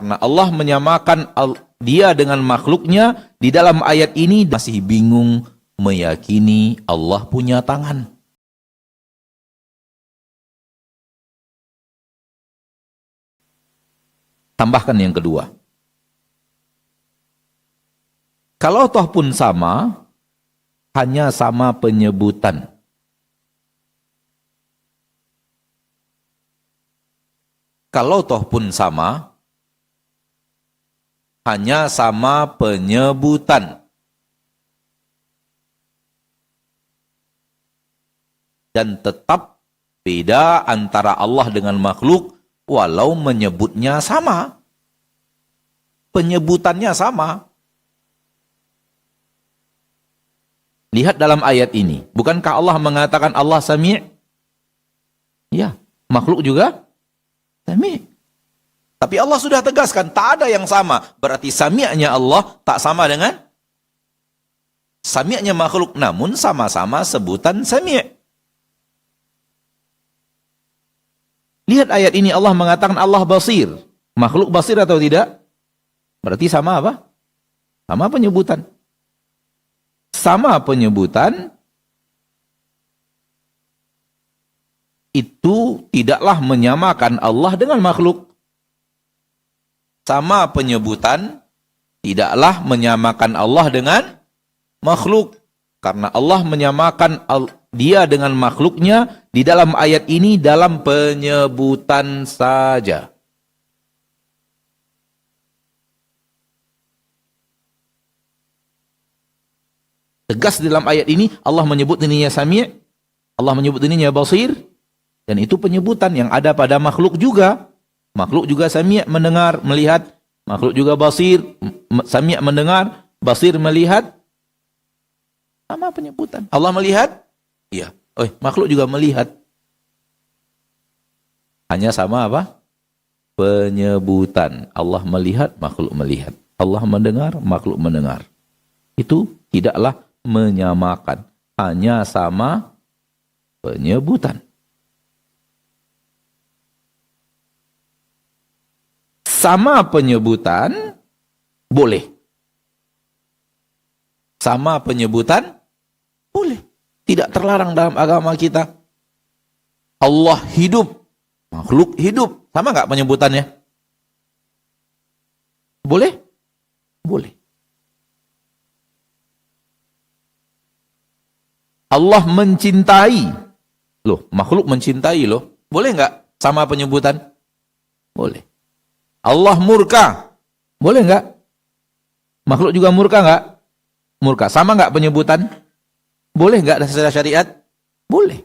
Karena Allah menyamakan dia dengan makhluknya di dalam ayat ini masih bingung meyakini Allah punya tangan. Tambahkan yang kedua. Kalau toh pun sama, hanya sama penyebutan. Kalau toh pun sama, hanya sama penyebutan. Dan tetap beda antara Allah dengan makhluk, walau menyebutnya sama. Penyebutannya sama. Lihat dalam ayat ini. Bukankah Allah mengatakan Allah Sami'? Ya, makhluk juga Sami'. Tapi Allah sudah tegaskan, tak ada yang sama. Berarti Sami'nya Allah tak sama dengan Sami'nya makhluk. Namun sama-sama sebutan Sami'. Lihat ayat ini, Allah mengatakan Allah basir. Makhluk basir atau tidak? Berarti sama apa? Sama penyebutan. Sama penyebutan itu tidaklah menyamakan Allah dengan makhluk. Sama penyebutan tidaklah menyamakan Allah dengan makhluk. Karena Allah menyamakan dia dengan makhluknya di dalam ayat ini dalam penyebutan saja. Tegas dalam ayat ini Allah menyebut dirinya Sami', Allah menyebut dirinya Basir, dan itu penyebutan yang ada pada makhluk juga. Makhluk juga Sami', mendengar, melihat. Makhluk juga Basir, Sami' mendengar, Basir melihat. Sama penyebutan. Allah melihat? Iya. Makhluk juga melihat. Hanya sama apa? Penyebutan. Allah melihat, makhluk melihat. Allah mendengar, makhluk mendengar. Itu tidaklah menyamakan, hanya sama penyebutan. Sama penyebutan boleh. Sama penyebutan boleh. Tidak terlarang dalam agama kita. Allah hidup, makhluk hidup. Sama nggak penyebutannya? Boleh? Boleh. Allah mencintai. Loh, makhluk mencintai loh. Boleh nggak sama penyebutan? Boleh. Allah murka. Boleh nggak? Makhluk juga murka nggak? Murka. Sama nggak penyebutan? Boleh nggak secara syariat? Boleh.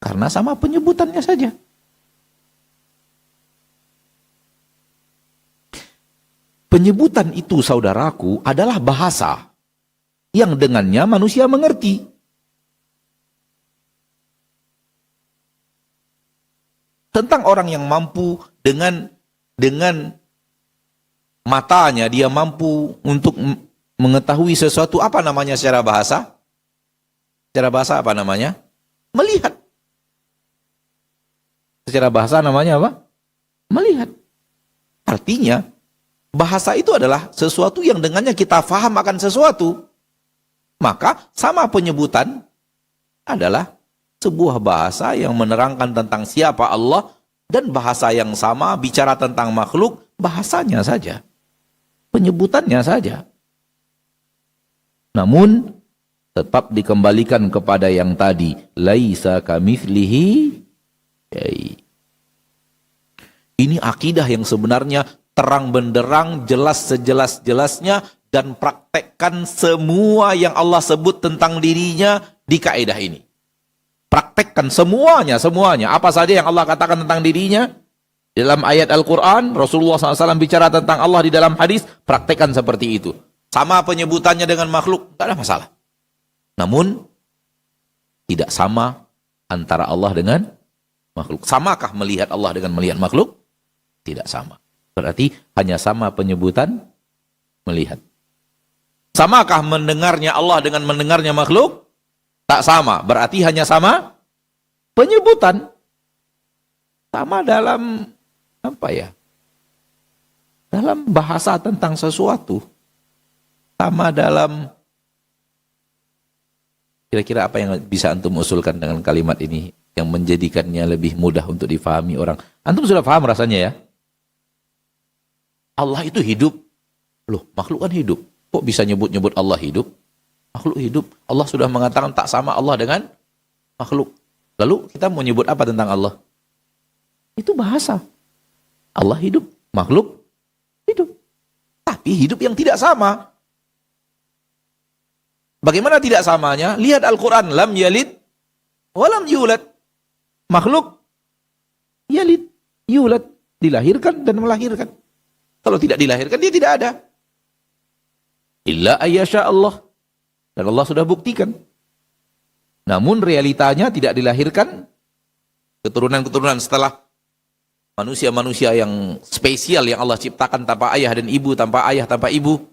Karena sama penyebutannya saja. Penyebutan itu, saudaraku, adalah bahasa yang dengannya manusia mengerti. Tentang orang yang mampu dengan matanya, dia mampu untuk mengetahui sesuatu, apa namanya secara bahasa? Secara bahasa apa namanya? Melihat. Secara bahasa namanya apa? Melihat. Artinya, bahasa itu adalah sesuatu yang dengannya kita faham akan sesuatu. Maka, sama penyebutan adalah sebuah bahasa yang menerangkan tentang siapa Allah, dan bahasa yang sama bicara tentang makhluk, bahasanya saja. Penyebutannya saja. Namun, tetap dikembalikan kepada yang tadi. Laisa kamitslihi syai'. Ini akidah yang sebenarnya terang benderang, jelas sejelas-jelasnya, dan praktekkan semua yang Allah sebut tentang dirinya di kaidah ini. Praktekkan semuanya. Apa saja yang Allah katakan tentang dirinya dalam ayat Al-Quran, Rasulullah SAW bicara tentang Allah di dalam hadis, praktekkan seperti itu. Sama penyebutannya dengan makhluk, tidak ada masalah. Namun, tidak sama antara Allah dengan makhluk. Samakah melihat Allah dengan melihat makhluk? Tidak sama. Berarti hanya sama penyebutan, melihat. Samakah mendengarnya Allah dengan mendengarnya makhluk? Tak sama, berarti hanya sama penyebutan. Sama dalam apa ya? dalam bahasa tentang sesuatu. Sama dalam, kira-kira apa yang bisa antum usulkan dengan kalimat ini yang menjadikannya lebih mudah untuk difahami orang? Antum sudah paham rasanya ya? Allah itu hidup. Loh, makhluk kan hidup. Kok bisa nyebut-nyebut Allah hidup? Makhluk hidup. Allah sudah mengatakan tak sama Allah dengan makhluk. Lalu kita mau nyebut apa tentang Allah? Itu bahasa. Allah hidup, makhluk hidup. Tapi hidup yang tidak sama. Bagaimana tidak samanya? Lihat Al-Quran. Lam yalid, walam yulad. Makhluk, yalid, yulad. Dilahirkan dan melahirkan. Kalau tidak dilahirkan, dia tidak ada. Illa ayyasha Allah. Dan Allah sudah buktikan. Namun realitanya tidak dilahirkan. Keturunan-keturunan setelah manusia-manusia yang spesial yang Allah ciptakan tanpa ayah dan ibu, tanpa ayah, tanpa ibu.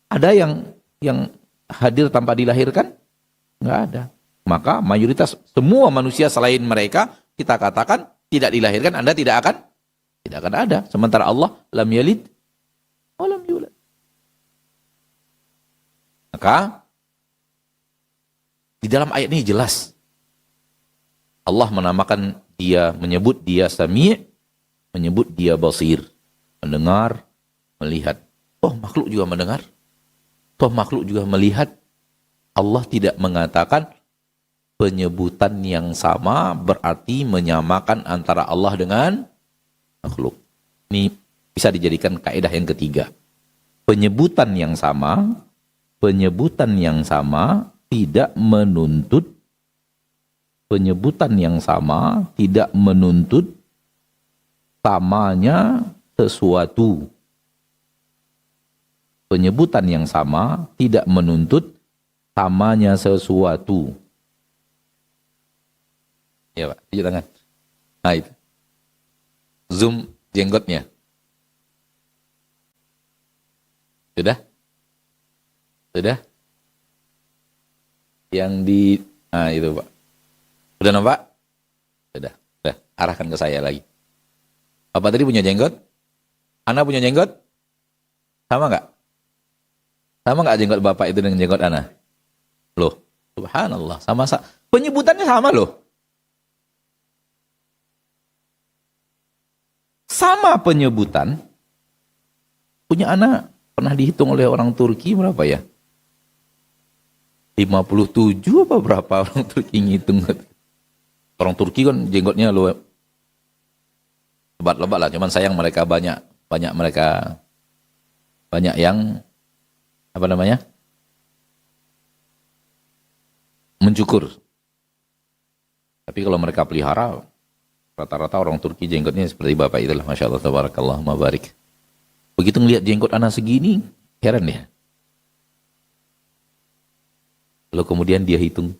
Ada yang hadir tanpa dilahirkan? Enggak ada. Maka mayoritas semua manusia selain mereka, kita katakan tidak dilahirkan, Anda tidak akan ada. Sementara Allah lam yalid wa lam yulad. Maka di dalam ayat ini jelas Allah menamakan dia, menyebut dia Sami', menyebut dia Basir, mendengar, melihat. Oh, makhluk juga mendengar. Toh makhluk juga melihat. Allah tidak mengatakan penyebutan yang sama berarti menyamakan antara Allah dengan makhluk. Ini bisa dijadikan kaidah yang ketiga. Penyebutan yang sama tidak menuntut samanya sesuatu. Penyebutan yang sama tidak menuntut samanya sesuatu. Ya Pak, tunjuk tangan. Nah itu. Zoom jenggotnya. Sudah? Yang di, nah itu Pak. Sudah nampak? Sudah. Arahkan ke saya lagi. Bapak tadi punya jenggot? Ana punya jenggot? Sama nggak? Sama nggak jenggot Bapak itu dengan jenggot Ana? Loh, subhanallah. Sama. Penyebutannya sama loh. Sama penyebutan. Punya Ana pernah dihitung oleh orang Turki berapa ya? 57 apa berapa orang Turki ngitung? Orang Turki kan jenggotnya lebat-lebat lah. Cuman sayang mereka banyak yang apa namanya? Mencukur. Tapi kalau mereka pelihara, rata-rata orang Turki jenggotnya seperti Bapak itulah. Masya Allah, tabarakallah, mabarik. Begitu ngelihat jenggot anak segini, heran ya. Lalu kemudian dia hitung.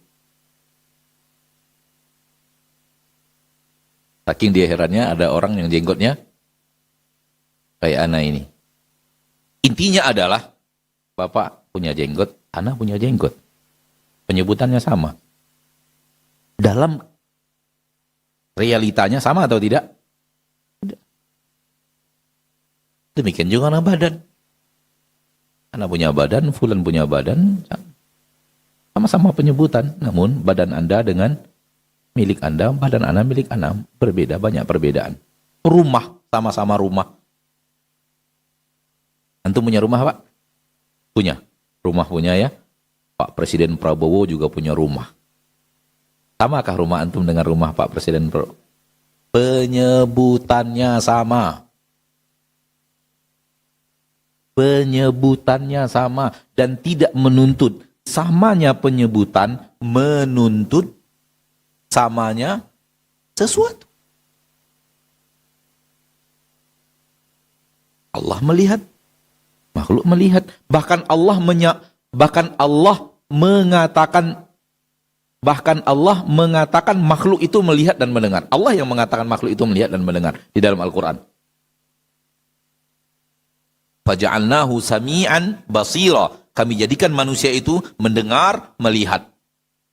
Saking dia herannya ada orang yang jenggotnya kayak anak ini. Intinya adalah Bapak punya jenggot, anak punya jenggot. Penyebutannya sama. Dalam realitanya sama atau tidak? Tidak. Demikian juga anak badan. Anak punya badan, fulan punya badan, sama-sama penyebutan. Namun badan Anda dengan milik Anda, badan Anda milik Anda berbeda, banyak perbedaan. Rumah, sama-sama rumah. Antum punya rumah, Pak? Punya. Rumah punya ya. Pak Presiden Prabowo juga punya rumah. Samakah rumah antum dengan rumah Pak Presiden Prabowo? Penyebutannya sama. Penyebutannya sama. Dan tidak menuntut. Samanya penyebutan menuntut samanya sesuatu. Allah melihat, makhluk melihat. Bahkan Allah mengatakan makhluk itu melihat dan mendengar. Allah yang mengatakan makhluk itu melihat dan mendengar di dalam Al-Quran. Faja'alnahu sami'an basira. Kami jadikan manusia itu mendengar, melihat.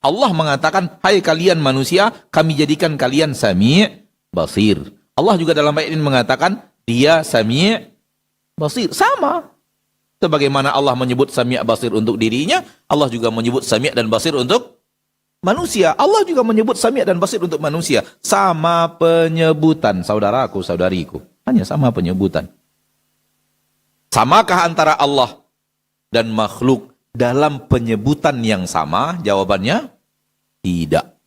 Allah mengatakan, hai kalian manusia, kami jadikan kalian sami' basir. Allah juga dalam ayat ini mengatakan, Dia Sami' Basir. Sama. Sebagaimana Allah menyebut Sami' Basir untuk dirinya, Allah juga menyebut Sami' dan Basir untuk manusia. Allah juga menyebut Sami' dan Basir untuk manusia. Sama penyebutan, saudaraku, saudariku. Hanya sama penyebutan. Samakah antara Allah dan makhluk dalam penyebutan yang sama? Jawabannya tidak.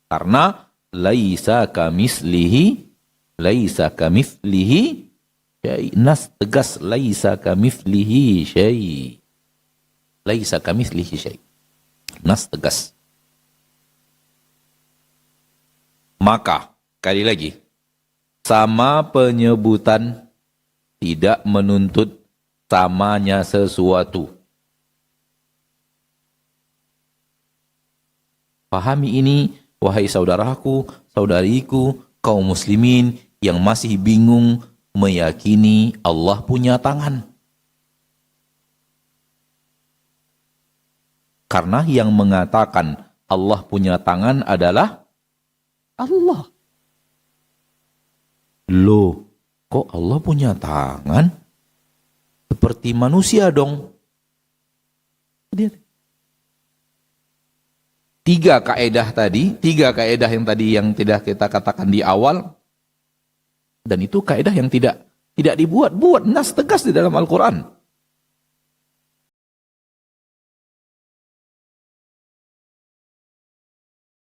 Karena laisa kamislihi syai. Nas tegas laisa kamitslihi syai. Laisa kamitslihi syai. Nas tegas. Maka, kali lagi, sama penyebutan tidak menuntut samanya sesuatu. Pahami ini, wahai saudaraku, saudariku, kaum muslimin yang masih bingung meyakini Allah punya tangan. Karena yang mengatakan Allah punya tangan adalah Allah. Loh, kok Allah punya tangan? Seperti manusia dong. Tiga kaedah yang tadi yang tidak kita katakan di awal, dan itu kaedah yang tidak dibuat-buat, nas tegas di dalam Al-Quran.